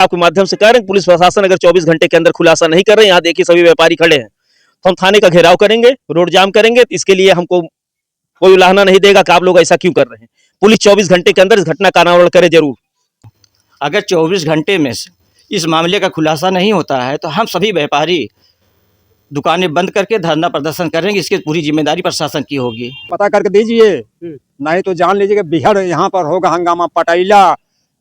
आपके माध्यम से कह रहे हैं पुलिस प्रशासन अगर 24 घंटे के अंदर खुलासा नहीं कर रहे, यहाँ देखिए सभी व्यापारी खड़े हैं, तो हम थाने का घेराव करेंगे, रोड जाम करेंगे। इसके लिए हमको कोई उलाहना नहीं देगा कि आप लोग ऐसा क्यों कर रहे हैं। पुलिस 24 घंटे के अंदर इस घटना का अनावरण करे जरूर। अगर 24 घंटे में इस मामले का खुलासा नहीं होता है तो हम सभी व्यापारी दुकानें बंद करके धरना प्रदर्शन करेंगे। इसकी पूरी जिम्मेदारी प्रशासन की होगी। पता करके दीजिए, नहीं तो जान लीजिए कि बिहार यहाँ पर होगा हंगामा।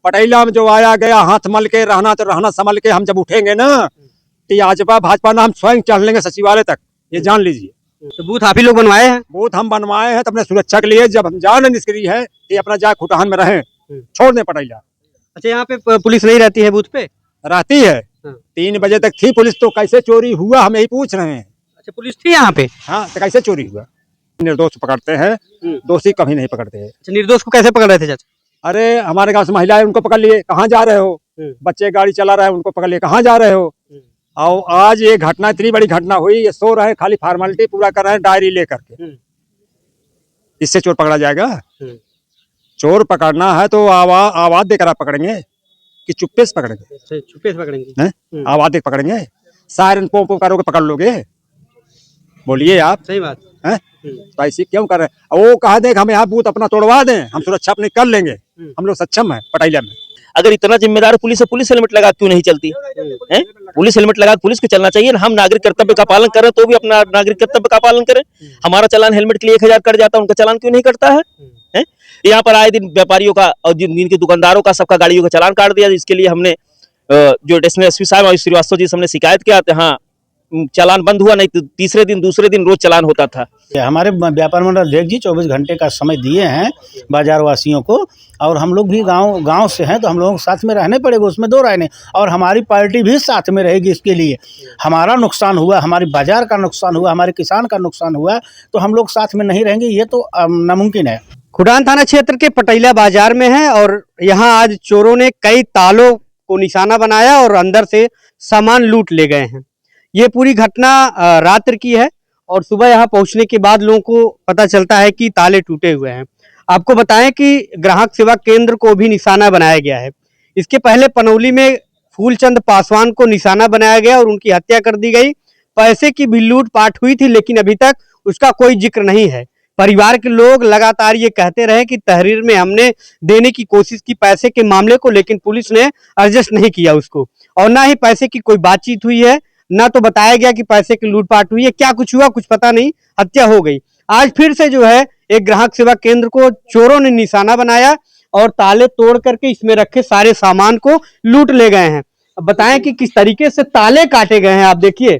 पटैला में जो आया गया हाथ मल के रहना तो रहना संभल के। हम जब उठेंगे ना तो आजपा भाजपा ना हम स्वयं चढ़ लेंगे सचिवालय तक, ये जान लीजिए। तो बूथ आप ही लोग बनवाए हैं? बूथ हम बनवाए हैं तो अपने सुरक्षा के लिए। जब हम जान निष्क्रिय है ये अपना जाए खुटहान में रहे, छोड़ दें पटैला। अच्छा, यहाँ पे पुलिस नहीं रहती है बूथ पे? रहती है, 3 बजे तक थी पुलिस। तो कैसे चोरी हुआ हम यही पूछ रहे हैं। अच्छा, पुलिस थी यहाँ पे? हाँ, तो कैसे चोरी हुआ? निर्दोष पकड़ते हैं, दोषी कभी नहीं पकड़ते हैं। अच्छा, निर्दोष को कैसे पकड़ रहे थे चाचा? अरे हमारे गांव से महिलाएं, उनको पकड़ लिए, कहाँ जा रहे हो? बच्चे गाड़ी चला रहे हैं, उनको पकड़ लिए, कहाँ जा रहे हो? और आज ये घटना, इतनी बड़ी घटना हुई, ये सो रहे हैं, खाली फॉर्मेलिटी पूरा कर रहे हैं डायरी लेकर के। इससे चोर पकड़ा जाएगा? चोर पकड़ना है तो आवाज देकर आप पकड़ेंगे कि चुप्पे से पकड़ेंगे? चुप्पे से पकड़ेंगे। आवाज देकर पकड़ेंगे? सायरन पों करोगे पकड़ लोगे? बोलिए आप। सही बात है। तो ऐसी क्यों कर रहे हैं? वो कहा दे हम यहाँ बूथ अपना तोड़वा दें, हम सुरक्षा अपनी कर लेंगे, हम लोग सक्षम है पटैला में। अगर इतना जिम्मेदार पुलिस है, पुलिस हेलमेट लगा क्यों नहीं चलती है? पुलिस हेलमेट लगा पुलिस को चलना चाहिए ना। हम नागरिक कर्तव्य का पालन करें तो भी अपना नागरिक कर्तव्य का पालन करें। हमारा चालान हेलमेट के लिए 1000 कट जाता है, उनका चालान क्यों नहीं कटता है? यहाँ पर आए दिन व्यापारियों का और जिनके दुकानदारों का सबका गाड़ियों का चालान काट दिया। इसके लिए हमने जो एडिशनल एसपी साहब श्रीवास्तव जी से हमने शिकायत किया था। हाँ, चालान बंद हुआ नहीं तो तीसरे दिन दूसरे दिन रोज चालान होता था। हमारे व्यापार मंडल अध्यक्ष जी 24 घंटे का समय दिए हैं बाजार वासियों को, और हम लोग भी गांव से हैं तो हम लोगों को साथ में रहने पड़ेगा, उसमें दो राय नहीं। और हमारी पार्टी भी साथ में रहेगी। इसके लिए हमारा नुकसान हुआ, हमारी बाजार का नुकसान हुआ, हमारे किसान का नुकसान हुआ, तो हम लोग साथ में नहीं रहेंगे, ये तो नामुमकिन है। खुटान थाना क्षेत्र के पटैला बाजार में है और यहाँ आज चोरों ने कई तालों को निशाना बनाया और अंदर से सामान लूट ले गए हैं। ये पूरी घटना रात्रि की है और सुबह यहाँ पहुँचने के बाद लोगों को पता चलता है कि ताले टूटे हुए हैं। आपको बताएं कि ग्राहक सेवा केंद्र को भी निशाना बनाया गया है। इसके पहले पनौली में फूलचंद पासवान को निशाना बनाया गया और उनकी हत्या कर दी गई। पैसे की भी लूटपाट हुई थी, लेकिन अभी तक उसका कोई जिक्र नहीं है। परिवार के लोग लगातार ये कहते रहे कि तहरीर में हमने देने की कोशिश की पैसे के मामले को, लेकिन पुलिस ने एडजस्ट नहीं किया उसको, और ना ही पैसे की कोई बातचीत हुई है, ना तो बताया गया कि पैसे की लूटपाट हुई है। क्या कुछ हुआ कुछ पता नहीं, हत्या हो गई। आज फिर से जो है एक ग्राहक सेवा केंद्र को चोरों ने निशाना बनाया और ताले तोड़ करके इसमें रखे सारे सामान को लूट ले गए हैं। अब बताएं कि किस तरीके से ताले काटे गए हैं। आप देखिए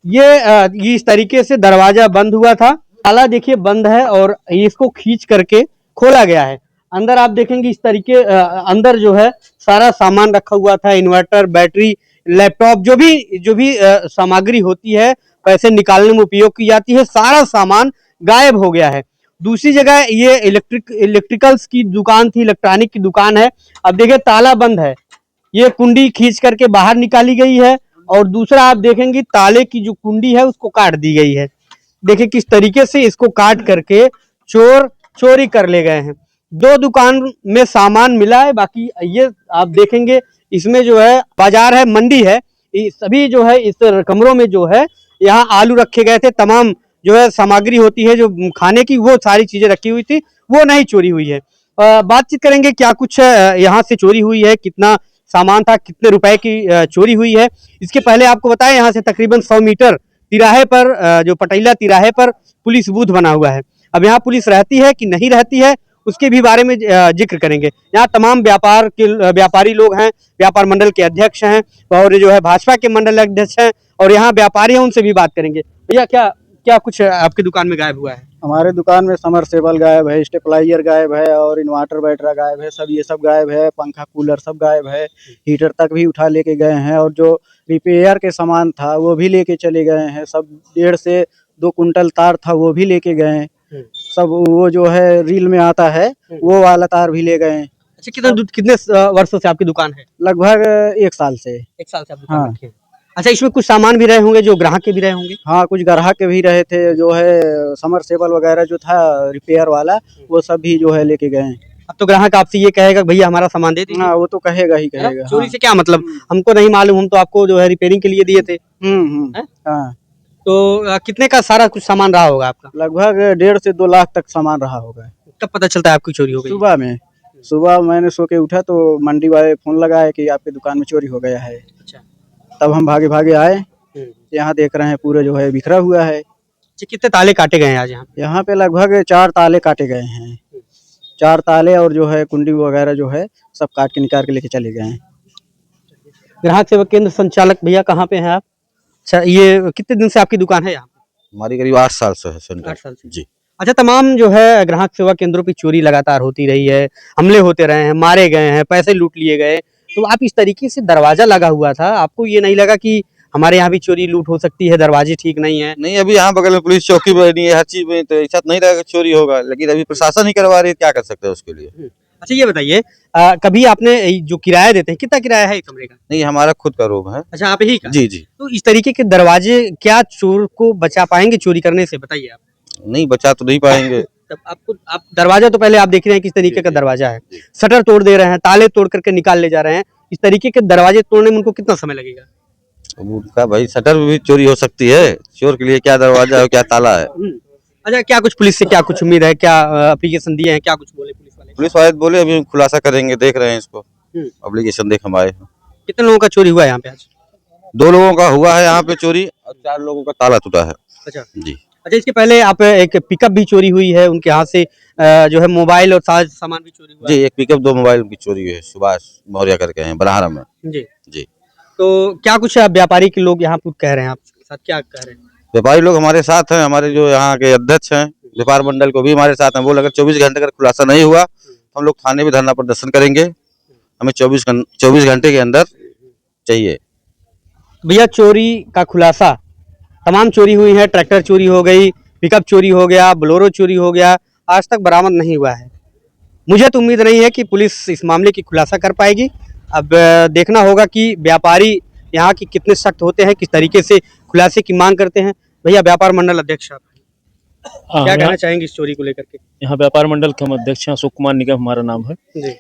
ये इस तरीके से दरवाजा बंद हुआ था, ताला देखिए बंद है और इसको खींच करके खोला गया है। अंदर आप देखेंगे इस तरीके अंदर जो है सारा सामान रखा हुआ था, इन्वर्टर, बैटरी, लैपटॉप, जो भी सामग्री होती है पैसे निकालने में उपयोग की जाती है, सारा सामान गायब हो गया है। दूसरी जगह ये इलेक्ट्रिकल्स की दुकान थी, इलेक्ट्रॉनिक की दुकान है। अब देखिए ताला बंद है, ये कुंडी खींच करके बाहर निकाली गई है और दूसरा आप देखेंगे ताले की जो कुंडी है उसको काट दी गई है। देखिए किस तरीके से इसको काट करके चोर चोरी कर ले गए हैं। 2 दुकान में सामान मिला है, बाकी ये आप देखेंगे इसमें जो है बाजार है, मंडी है, सभी जो है इस कमरों में जो है यहाँ आलू रखे गए थे, तमाम जो है सामग्री होती है जो खाने की, वो सारी चीजें रखी हुई थी, वो नहीं चोरी हुई है। बातचीत करेंगे क्या कुछ यहाँ से चोरी हुई है, कितना सामान था, कितने रुपए की चोरी हुई है। इसके पहले आपको बताया यहाँ से तकरीबन 100 मीटर तिराहे पर जो पटैला तिराहे पर पुलिस बूथ बना हुआ है। अब यहाँ पुलिस रहती है कि नहीं रहती है उसके भी बारे में जिक्र करेंगे। यहाँ तमाम व्यापारी लोग हैं, व्यापार मंडल के अध्यक्ष हैं और जो है भाजपा के मंडल अध्यक्ष हैं और यहाँ व्यापारी हैं, उनसे भी बात करेंगे। भैया क्या कुछ आपकी दुकान में गायब हुआ है? हमारे दुकान में समरसेबल गायब है, स्टेबलाइजर गायब है और इन्वर्टर बैटरा गायब है, सब ये सब गायब है। पंखा कूलर सब गायब है, हीटर तक भी उठा लेके गए हैं और जो रिपेयर के सामान था वो भी लेके चले गए हैं। सब 1.5 से 2 कुंटल तार था वो भी लेके गए हैं। सब वो जो है रील में आता है वो वाला तार भी ले गए। अच्छा, कितने वर्षों से आपकी दुकान है? लगभग 1 साल से। 1 साल से आप दुकान रखे हैं। अच्छा, इसमें कुछ सामान भी रहे होंगे जो ग्राहक के भी रहे होंगे? हाँ, कुछ ग्राहक के भी रहे थे, जो है समरसेबल वगैरह जो था रिपेयर वाला वो सब भी जो है लेके गए। अब तो ग्राहक आपसे ये कहेगा कि भैया हमारा सामान दे दीजिए। हाँ, वो तो कहेगा ही है ना? कहेगा। चोरी हाँ। से क्या मतलब, हमको नहीं मालूम, हम तो आपको जो है रिपेयरिंग के लिए दिए थे। हैं? हाँ, तो कितने का सारा कुछ सामान रहा होगा आपका? लगभग 1.5 से 2 लाख तक सामान रहा होगा। कब पता चलता है आपकी चोरी हो गई? सुबह मैंने सो के उठा तो मंडी वाले फोन लगाए कि आपकी दुकान में चोरी हो गया है। अच्छा। तब हम भागे भागे आए, यहाँ देख रहे हैं पूरे जो है बिखरा हुआ है। अच्छा, कितने ताले काटे गए हैं आज यहाँ पे? यहाँ पे लगभग 4 ताले काटे गए हैं। 4 ताले और जो है कुंडी वगैरह जो है सब काट के निकाल के लेके चले गए हैं। ग्राहक सेवा केंद्र संचालक भैया कहाँ पे हैं आप? अच्छा, ये कितने दिन से आपकी दुकान है यहाँ पे? हमारी करीब 8 साल से है सेंटर। 8 साल से। जी। अच्छा, तमाम जो है ग्राहक सेवा केंद्रों पे चोरी लगातार होती रही है, हमले होते रहे हैं, मारे गए हैं, पैसे लूट लिए गए, तो आप इस तरीके से दरवाजा लगा हुआ था, आपको ये नहीं लगा कि हमारे यहाँ भी चोरी लूट हो सकती है, दरवाजे ठीक नहीं है? नहीं, अभी यहाँ बगल में पुलिस चौकी बनी है, हर चीज में, तो ऐसा नहीं रहेगा चोरी होगा, लेकिन अभी प्रशासन ही करवा रही है, क्या कर सकते हैं उसके लिए। अच्छा, ये बताइए, कभी आपने जो किराया देते हैं, कितना किराया है एक कमरे का? नहीं, हमारा खुद का रूम है। अच्छा, आप ही का? जी जी। तो इस तरीके के दरवाजे क्या चोर को बचा पाएंगे चोरी करने से, बताइए आप। नहीं, बचा तो नहीं पाएंगे। तब आप दरवाजा तो पहले आप देख रहे हैं किस तरीके का दरवाजा है, शटर तोड़ दे रहे हैं, ताले तोड़ करके निकाल ले जा रहे हैं, इस तरीके के दरवाजे तोड़ने में उनको कितना समय लगेगा? अब उनका भाई शटर में भी चोरी हो सकती है, चोर के लिए क्या दरवाजा है क्या ताला है। अच्छा, क्या कुछ पुलिस से क्या कुछ उम्मीद है, क्या एप्लीकेशन दिए हैं, क्या कुछ बोले पुलिस वाले? पुलिस वाले बोले अभी हम खुलासा करेंगे, देख रहे हैं इसको, एप्लीकेशन देख हम आए हैं। कितने लोगों का चोरी हुआ है यहाँ पे आज? 2 लोगों का हुआ है यहाँ पे चोरी और 4 लोगों का ताला टूटा है। अच्छा जी। अच्छा, इसके पहले आप एक पिकअप भी चोरी हुई है, उनके हाथ से जो है मोबाइल और साज सामान भी चोरी हुआ जी, एक पिकअप 2 मोबाइल की चोरी हुई है, सुभाष मौर्य करके हैं बनारस में। है जी जी। तो क्या कुछ व्यापारी के लोग यहाँ पे कह रहे हैं आपके साथ, क्या कह रहे हैं? व्यापारी लोग हमारे साथ हैं, हमारे जो यहाँ के अध्यक्ष हैं व्यापार मंडल को भी हमारे साथ हैं। बोल अगर 24 घंटे अगर खुलासा नहीं हुआ तो हम लोग थाने में धरना प्रदर्शन करेंगे, हमें 24 घंटे के अंदर चाहिए। भैया, चोरी का खुलासा, तमाम चोरी हुई है, ट्रैक्टर चोरी हो गई, पिकअप चोरी हो गया, बोलेरो चोरी हो गया, आज तक बरामद नहीं हुआ है। मुझे तो उम्मीद नहीं है कि पुलिस इस मामले की खुलासा कर पाएगी। अब देखना होगा कि व्यापारी यहाँ की कितने सख्त होते हैं, किस तरीके से खुलासे की मांग करते हैं। भैया, व्यापार मंडल अध्यक्ष आप क्या कहना चाहेंगे इस चोरी को लेकर के? यहाँ व्यापार मंडल के हम अध्यक्ष हैं, अशोक कुमार निगम हमारा नाम है। जी।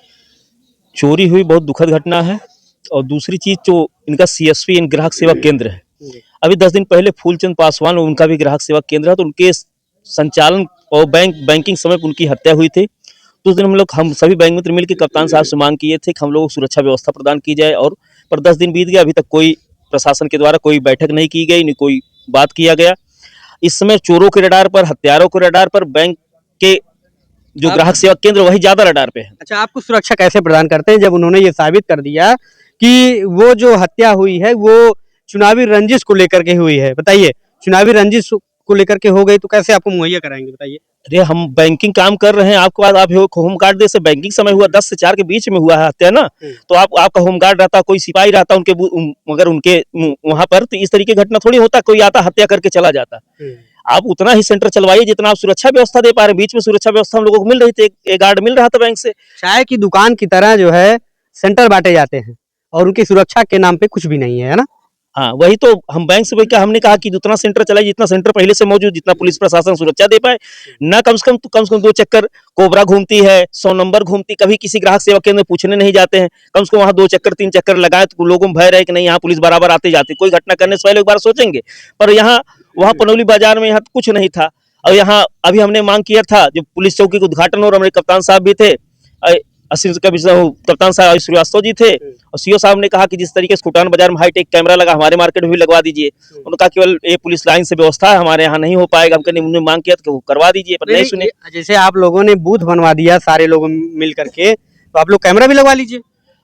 चोरी हुई बहुत दुखद घटना है। और दूसरी चीज जो इनका CSP इन ग्राहक सेवा केंद्र है, अभी 10 दिन पहले फूलचंद पासवान उनका भी ग्राहक सेवा केंद्र है, तो उनके संचालन और बैंकिंग समय पर उनकी हत्या हुई थी। तो उस दिन हम सभी बैंक मित्र मिलकर कप्तान साहब से मांग किए थे कि हम लोगों को सुरक्षा व्यवस्था प्रदान की जाए, और पर 10 दिन बीत गया, अभी तक कोई प्रशासन के द्वारा कोई बैठक नहीं की गई, न कोई बात किया गया। इस समय चोरों के रडार पर, हत्यारों के रडार पर बैंक के जो ग्राहक सेवा केंद्र वही ज्यादा रडार पे है। अच्छा, आपको सुरक्षा कैसे प्रदान करते हैं जब उन्होंने ये साबित कर दिया कि वो जो हत्या हुई है वो चुनावी रंजिश को लेकर के हुई है? बताइए, चुनावी रंजिश को लेकर के हो गई तो कैसे आपको मुहैया कराएंगे, बताइए? अरे हम बैंकिंग काम कर रहे हैं, आपके पास आप होम गार्ड जैसे बैंकिंग समय हुआ 10 से 4 के बीच में हुआ है हत्या ना, तो आपका होम गार्ड रहता, कोई सिपाही रहता उनके मगर उनके वहां पर, तो इस तरीके की घटना थोड़ी होता, कोई आता हत्या करके चला जाता। आप उतना ही सेंटर चलवाइए जितना आप सुरक्षा व्यवस्था दे पा रहे हैं। बीच में सुरक्षा व्यवस्था हम लोगों को मिल रही थी, एक गार्ड मिल रहा था बैंक से। चाय की दुकान की तरह जो है सेंटर बांटे जाते हैं और उनकी सुरक्षा के नाम पे कुछ भी नहीं है ना? हाँ, वही तो हम बैंक से वही हमने कहा कि जितना सेंटर चलाए, जितना सेंटर पहले से मौजूद, जितना पुलिस प्रशासन सुरक्षा दे पाए ना, कम से कम 2 चक्कर कोबरा घूमती है, 100 नंबर घूमती, कभी किसी ग्राहक सेवा केंद्र में पूछने नहीं जाते हैं। कम से कम वहाँ 2 चक्कर 3 चक्कर लगाए तो लोगों में भय रहे कि नहीं यहाँ पुलिस बराबर आती जाती, कोई घटना करने से पहले एक बार सोचेंगे। पर यहाँ वहाँ पनौली बाजार में यहाँ कुछ नहीं था। और यहाँ अभी हमने मांग किया था, जब पुलिस चौकी का उद्घाटन और हमारे कप्तान साहब भी थे, कप्तान साहब श्रीवास्तव जी थे, और CO साहब ने कहा कि जिस तरीके से कुटान बाजार में हाईटेक कैमरा लगा, हमारे मार्केट में भी लगवा दीजिए। उन्होंने कहा केवल ये पुलिस लाइन से व्यवस्था है, हमारे यहाँ नहीं हो पाएगा। हमने मांग किया कि वो करवा दीजिए, पर नहीं सुने। जैसे आप लोगों ने बूथ बनवा दिया सारे लोग मिल करके, तो आप लोग कैमरा भी लगवा लीजिए।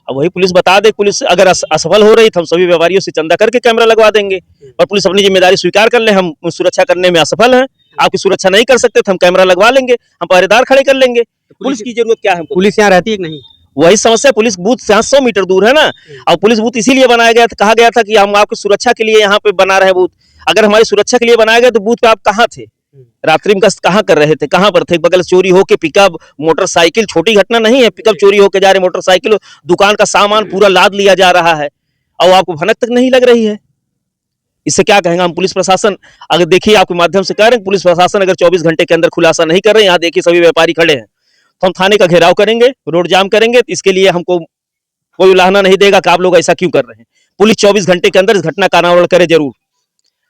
अब वही पुलिस बता दे, पुलिस अगर असफल हो रही तो हम सभी व्यापारियों से चंदा करके कैमरा लगवा देंगे, पर पुलिस अपनी जिम्मेदारी स्वीकार कर ले, हम सुरक्षा करने में असफल हैं, आपकी सुरक्षा नहीं कर सकते तो हम कैमरा लगवा लेंगे, हम पहरेदार खड़े कर लेंगे। पुलिस की जरूरत क्या है? पुलिस यहाँ रहती है कि नहीं? वही समस्या, पुलिस बूथ से 100 मीटर दूर है ना, और पुलिस बूथ इसीलिए बनाया गया था, कहा गया था कि हम आपकी सुरक्षा के लिए यहाँ पे बना रहे बूथ। अगर हमारी सुरक्षा के लिए बनाया गया तो बूथ पे आप कहाँ थे? रात्रि में गश्त कहाँ कर रहे थे, कहाँ पर थे? बगल चोरी होके पिकअप, मोटरसाइकिल, छोटी घटना नहीं है, पिकअप चोरी होके जा रहे, मोटरसाइकिल, दुकान का सामान पूरा लाद लिया जा रहा है, और आपको भनक तक नहीं लग रही है। इससे क्या कहेंगे हम पुलिस प्रशासन? अगर देखिए, आपके माध्यम से कह रहे हैं, पुलिस प्रशासन अगर 24 घंटे के अंदर खुलासा नहीं कर रहे, यहाँ देखिए सभी व्यापारी खड़े हैं, तो हम थाने का घेराव करेंगे, रोड जाम करेंगे। इसके लिए हमको कोई उलाहना नहीं देगा कि आप लोग ऐसा क्यों कर रहे हैं। पुलिस 24 घंटे के अंदर इस घटना का अनावरण करे जरूर।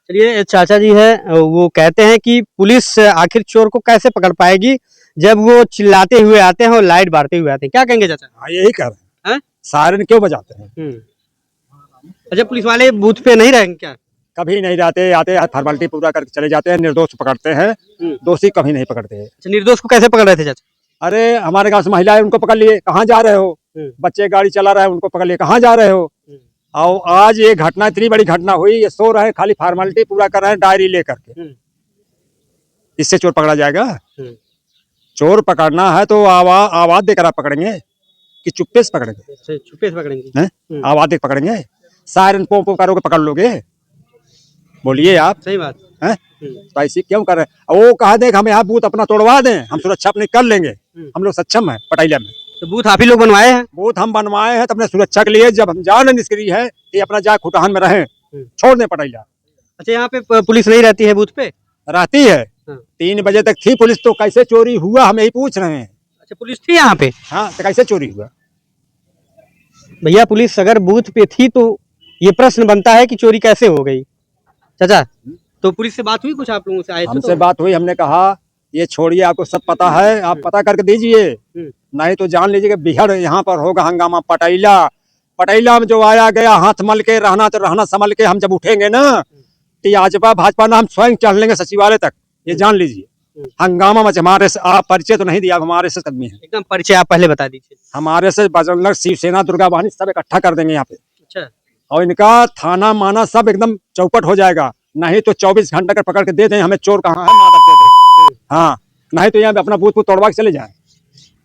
चलिए, चाचा जी है वो कहते हैं कि पुलिस आखिर चोर को कैसे पकड़ पाएगी जब वो चिल्लाते हुए आते हैं और लाइट बारते हुए आते हैं। क्या कहेंगे चाचा? हाँ, यही कर रहे हैं? हैं। सायरन क्यों बजाते हैं? अच्छा, पुलिस वाले बूथ पे नहीं रहेंगे क्या? कभी नहीं जाते, आते फॉर्मेलिटी पूरा करके चले जाते हैं, निर्दोष पकड़ते हैं, दोषी कभी नहीं पकड़ते हैं। अच्छा, निर्दोष को कैसे पकड़ रहे थे चाचा? अरे हमारे गांव से महिला है, उनको पकड़ लिए, कहाँ जा रहे हो? बच्चे गाड़ी चला रहे हैं, उनको पकड़ लिए, कहाँ जा रहे हो? और आज ये घटना, इतनी बड़ी घटना हुई, ये सो रहे हैं, खाली फॉर्मेलिटी पूरा कर रहे हैं डायरी लेकर के। इससे चोर पकड़ा जाएगा? चोर पकड़ना है तो आवाज देकर आप पकड़ेंगे कि चुप्पे से पकड़ेंगे? चुप्पे से पकड़ेंगे। आवाज देकर पकड़ेंगे? सायरन पो करोगे पकड़ लोगे? बोलिए आप। सही बात है। तो ऐसी क्यों कर रहे हैं? वो कहा दें हम यहाँ बूथ अपना तोड़वा दें, हम सुरक्षा अपनी कर लेंगे, हम लोग सक्षम है पटाइला में। तो बूथ आप ही लोग बनवाए हैं? बूथ हम बनवाए हैं तो अपने सुरक्षा के लिए, जब हम जान निष्क्रिय है कि अपना जा खुटान में रहें, छोड़ दें पटाइला। अच्छा, यहाँ पे पुलिस नहीं रहती है बूथ पे? रहती है। 3 बजे तक थी पुलिस, तो कैसे चोरी हुआ हम यही पूछ रहे हैं। अच्छा, पुलिस थी यहाँ पे? हाँ, तो कैसे चोरी हुआ? भैया, पुलिस अगर बूथ पे थी तो ये प्रश्न बनता है कि चोरी कैसे हो गई। चाचा, तो पुलिस से बात हुई कुछ? आप लोगों से आए थे? हमसे बात हुई, हमने कहा ये छोड़िए, आपको सब पता है, आप पता करके दीजिए, नहीं तो जान लीजिए कि बिहार यहाँ पर होगा हंगामा। पटाइला में जो आया गया हाथ मल के रहना, तो रहना संभल के। हम जब उठेंगे ना तो आजपा भाजपा ना हम स्वयं चढ़ लेंगे सचिवालय तक, ये जान लीजिए। हंगामा मच हमारे से, आप परिचय तो नहीं दिया, हमारे से आदमी है। एकदम परिचय आप पहले बता दीजिए। हमारे से बजरंग दल, शिवसेना, दुर्गा वाहिनी सब इकट्ठा कर देंगे यहाँ पे। अच्छा। और इनका थाना माना सब एकदम चौपट हो जाएगा, नहीं तो 24 घंटे का पकड़ के दे दें हमें चोर कहाँ है, मादक चोर। हाँ, नहीं तो यहाँ पे अपना बूथ तोड़वा के चले जाएं।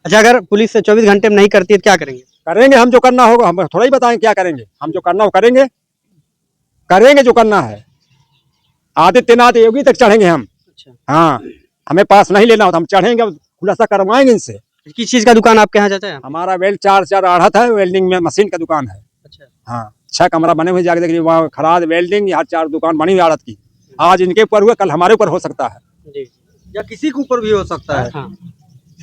अच्छा, अगर पुलिस 24 घंटे में नहीं करती है तो क्या करेंगे? करेंगे हम जो करना होगा, हम थोड़ा ही बताएं क्या करेंगे। हम जो करना हो करेंगे, जो करना है। आदित्यनाथ योगी तक चढ़ेंगे हम। अच्छा। हाँ, हमें पास नहीं लेना होता, हम चढ़ेंगे, खुलासा करवाएंगे इनसे। किस चीज का दुकान आपके यहाँ चाचा है? हमारा वेल्ड 4 आढ़त है, वेल्डिंग में मशीन का दुकान है। अच्छा। हाँ, 6 कमरा बने हुए, जाके देखिए वहाँ खराद वेल्डिंग, यहाँ 4 दुकान बनी हुई आढ़त की। आज इनके ऊपर हुआ, कल हमारे ऊपर हो सकता है जी, या किसी के ऊपर भी हो सकता है। हाँ।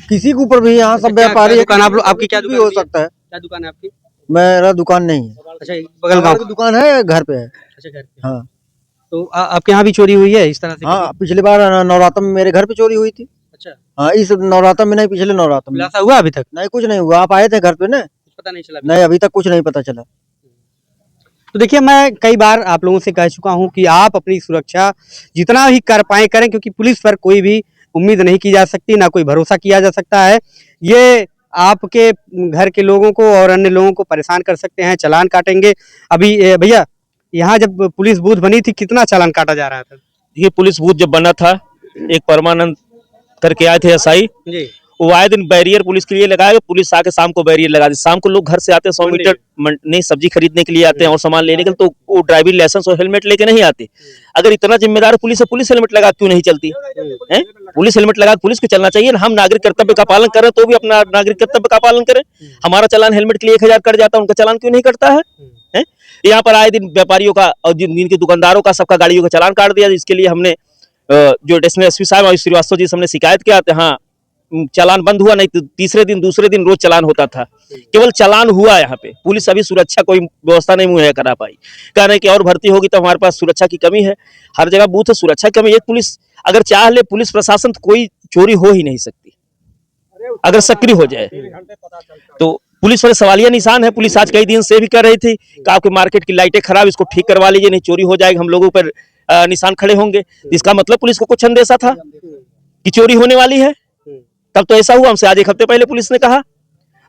किसी के ऊपर भी, यहाँ सब व्यापारी दुकान आपकी क्या दुकान हो सकता है? क्या दुकान है आपकी? मेरा दुकान नहीं है। अच्छा, बगल गांव की दुकान है, घर पे है। अच्छा, घर पे। हाँ। तो आपके यहाँ भी चोरी हुई है इस तरह से? हाँ, पिछली बार नवरात्र में मेरे घर पे चोरी हुई थी। अच्छा। हाँ, इस नवरात्र में नहीं, पिछले नवरात्र में। खुलासा हुआ अभी तक? नहीं, कुछ नहीं हुआ। आप आए थे घर पे ना? कुछ पता नहीं चला? नहीं, अभी तक कुछ नहीं पता चला। तो देखिए, मैं कई बार आप लोगों से कह चुका हूं कि आप अपनी सुरक्षा जितना भी कर पाए करें, क्योंकि पुलिस पर कोई भी उम्मीद नहीं की जा सकती, ना कोई भरोसा किया जा सकता है। ये आपके घर के लोगों को और अन्य लोगों को परेशान कर सकते हैं, चालान काटेंगे। अभी भैया, यहाँ जब पुलिस बूथ बनी थी कितना चालान काटा जा रहा था? ये पुलिस बूथ जब बना था, एक परमानंद करके आए थे एसआई जी, वो आए दिन बैरियर पुलिस के लिए लगाए, पुलिस आके शाम को बैरियर लगा दी। शाम को लोग घर से आते हैं 100 मीटर नहीं सब्जी खरीदने के लिए आते हैं और सामान लेने के लिए, तो वो ड्राइविंग लाइसेंस और हेलमेट लेके नहीं आते। अगर इतना जिम्मेदार पुलिस है, पुलिस हेलमेट लगा क्यों नहीं चलती है? पुलिस हेलमेट लगा पुलिस को चलना चाहिए ना। हम नागरिक कर्तव्य का पालन करें तो भी अपना नागरिक कर्तव्य का पालन करें। हमारा चालान हेलमेट के लिए 1000 कट जाता है, उनका चालान क्यों नहीं कटता है? यहाँ पर आए दिन व्यापारियों का और जिनके दुकानदारों का सबका गाड़ियों का चालान काट दिया। इसके लिए हमने जो एडिशनल एसपी साहब और श्रीवास्तव जी से हमने शिकायत किया था। हाँ, चालान बंद हुआ नहीं तो तीसरे दिन दूसरे दिन रोज चालान होता था। केवल चालान हुआ। यहाँ पे पुलिस अभी सुरक्षा कोई व्यवस्था नहीं मुहैया करा पाई। कह रहे कि और भर्ती होगी तो हमारे पास सुरक्षा की कमी है। हर जगह बूथ है, सुरक्षा की कमी। एक पुलिस अगर चाह ले पुलिस प्रशासन तो कोई चोरी हो ही नहीं सकती अगर सक्रिय हो जाए तो। पुलिस वाले सवालिया निशान है। पुलिस आज कई दिन से भी कर रही थी कि आपके मार्केट की लाइटें खराब, इसको ठीक करवा लीजिए, नहीं चोरी हो जाएगी, हम लोगों पर निशान खड़े होंगे। इसका मतलब पुलिस को कुछ अंदेशा था कि चोरी होने वाली है। तब तो ऐसा हुआ। हमसे आज 1 हफ्ते पहले पुलिस ने कहा,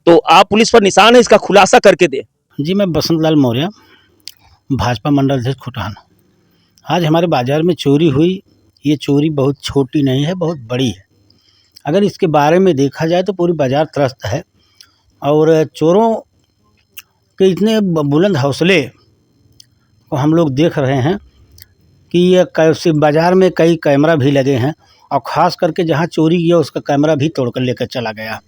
तो आप पुलिस पर निशान है, इसका खुलासा करके दे। जी, मैं बसंत लाल मौर्य, भाजपा मंडल अध्यक्ष खुटान। आज हमारे बाजार में चोरी हुई। ये चोरी बहुत छोटी नहीं है, बहुत बड़ी है। अगर इसके बारे में देखा जाए तो पूरी बाजार त्रस्त है और चोरों के इतने बुलंद हौसले को हम लोग देख रहे हैं कि ये कैसे बाजार में कई कैमरा भी लगे हैं और ख़ास करके जहाँ चोरी किया उसका कैमरा भी तोड़कर लेकर चला गया।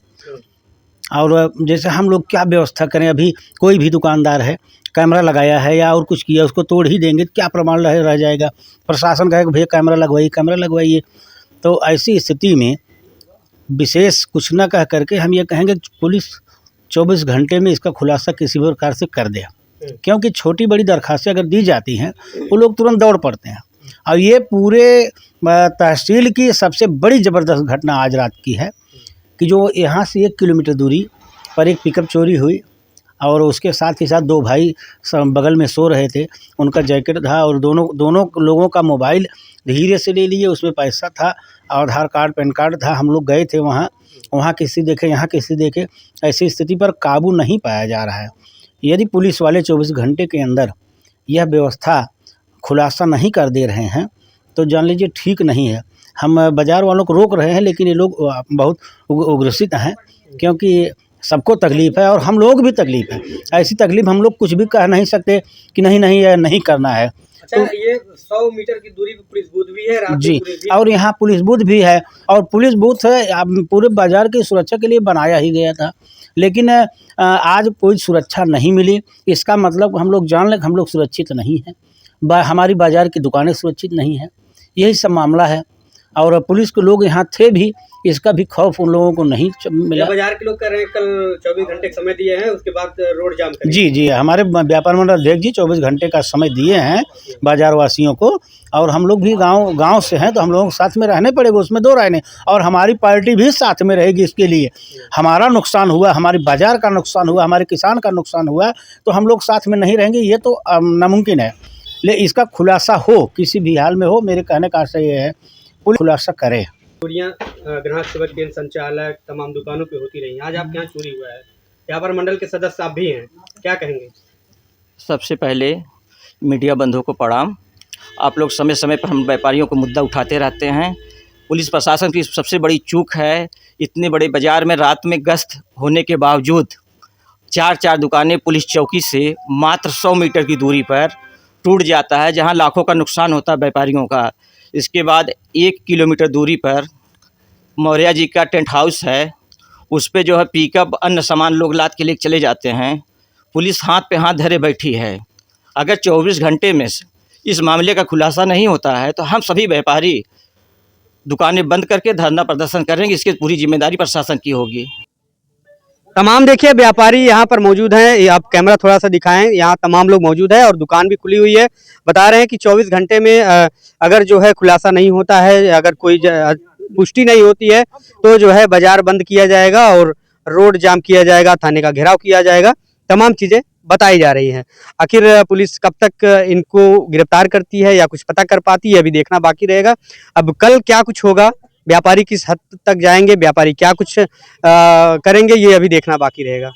और जैसे हम लोग क्या व्यवस्था करें? अभी कोई भी दुकानदार है, कैमरा लगाया है या और कुछ किया, उसको तोड़ ही देंगे, क्या प्रमाण रह जाएगा? प्रशासन कहेगा भैया कैमरा लगवाइए, कैमरा लगवाइए। तो ऐसी स्थिति में विशेष कुछ न कह करके हम ये कहेंगे कि पुलिस 24 घंटे में इसका खुलासा किसी भी प्रकार से कर दे, क्योंकि छोटी बड़ी दरखास्तें अगर दी जाती हैं वो लोग तुरंत दौड़ पड़ते हैं। और ये पूरे तहसील की सबसे बड़ी ज़बरदस्त घटना आज रात की है कि जो यहाँ से 1 किलोमीटर दूरी पर एक पिकअप चोरी हुई और उसके साथ ही साथ 2 भाई बगल में सो रहे थे, उनका जैकेट था और दोनों लोगों का मोबाइल धीरे से ले लिए, उसमें पैसा था, आधार कार्ड, पैन कार्ड था। हम लोग गए थे वहाँ किसी देखे, यहाँ किसी देखे, ऐसी स्थिति पर काबू नहीं पाया जा रहा है। यदि पुलिस वाले 24 घंटे के अंदर यह व्यवस्था खुलासा नहीं कर दे रहे हैं तो जान लीजिए ठीक नहीं है। हम बाज़ार वालों को रोक रहे हैं, लेकिन ये लोग बहुत उग्रसित हैं, क्योंकि सबको तकलीफ़ है और हम लोग भी तकलीफ़ है। ऐसी तकलीफ़ हम लोग कुछ भी कह नहीं सकते कि नहीं ये नहीं करना है। अच्छा, ये 100 मीटर की दूरी पे पुलिस बूथ भी है, रात जी, में और यहाँ पुलिस बूथ भी है और पुलिस बूथ पूरे बाज़ार की सुरक्षा के लिए बनाया ही गया था, लेकिन आज कोई सुरक्षा नहीं मिली। इसका मतलब हम लोग जान लें कि हम लोग सुरक्षित नहीं हैं, हमारी बाज़ार की दुकानें सुरक्षित नहीं हैं, यही सब मामला है। और पुलिस के लोग यहाँ थे भी, इसका भी खौफ उन लोगों को नहीं मिला। बाजार के लोग कह रहे हैं कल 24 घंटे समय दिए हैं, उसके बाद रोड जाम करेंगे। जी, हमारे व्यापार मंडल अध्यक्ष जी 24 घंटे का समय दिए हैं बाज़ार वासियों को, और हम लोग भी गांव से हैं तो हम लोगों को साथ में रहने पड़ेगा, उसमें 2 राय नहीं। और हमारी पार्टी भी साथ में रहेगी इसके लिए। हमारा नुकसान हुआ, हमारी बाज़ार का नुकसान हुआ, हमारे किसान का नुकसान हुआ, तो हम लोग साथ में नहीं रहेंगे, ये तो नामुमकिन है। लेकिन इसका खुलासा हो, किसी भी हाल में हो, मेरे कहने का आशय ये है पुलिस खुलासा करे। चोरियां ग्राहक सेवा केंद्र संचालक तमाम दुकानों पे होती रही, आज आपके यहाँ चोरी हुआ है, व्यापार मंडल के सदस्य आप भी हैं, क्या कहेंगे? सबसे पहले मीडिया बंधुओं को प्रणाम। आप लोग समय समय पर हम व्यापारियों को मुद्दा उठाते रहते हैं। पुलिस प्रशासन की सबसे बड़ी चूक है, इतने बड़े बाज़ार में रात में गश्त होने के बावजूद 4 दुकानें पुलिस चौकी से मात्र 100 मीटर की दूरी पर टूट जाता है, जहां लाखों का नुकसान होता है व्यापारियों का। इसके बाद 1 किलोमीटर दूरी पर मौर्या जी का टेंट हाउस है, उस पे जो है पिकअप अन्य सामान लोग लाद के लेके चले जाते हैं। पुलिस हाथ पे हाथ धरे बैठी है। अगर 24 घंटे में इस मामले का खुलासा नहीं होता है तो हम सभी व्यापारी दुकानें बंद करके धरना प्रदर्शन करेंगे। इसकी पूरी जिम्मेदारी प्रशासन की होगी। तमाम देखिए व्यापारी यहाँ पर मौजूद हैं, आप कैमरा थोड़ा सा दिखाएं, यहाँ तमाम लोग मौजूद हैं और दुकान भी खुली हुई है। बता रहे हैं कि 24 घंटे में अगर जो है खुलासा नहीं होता है, अगर कोई पुष्टि नहीं होती है तो जो है बाजार बंद किया जाएगा और रोड जाम किया जाएगा, थाने का घेराव किया जाएगा, तमाम चीजें बताई जा रही हैं। आखिर पुलिस कब तक इनको गिरफ्तार करती है या कुछ पता कर पाती है, अभी देखना बाकी रहेगा। अब कल क्या कुछ होगा, व्यापारी किस हद तक जाएंगे, व्यापारी क्या कुछ करेंगे, ये अभी देखना बाकी रहेगा।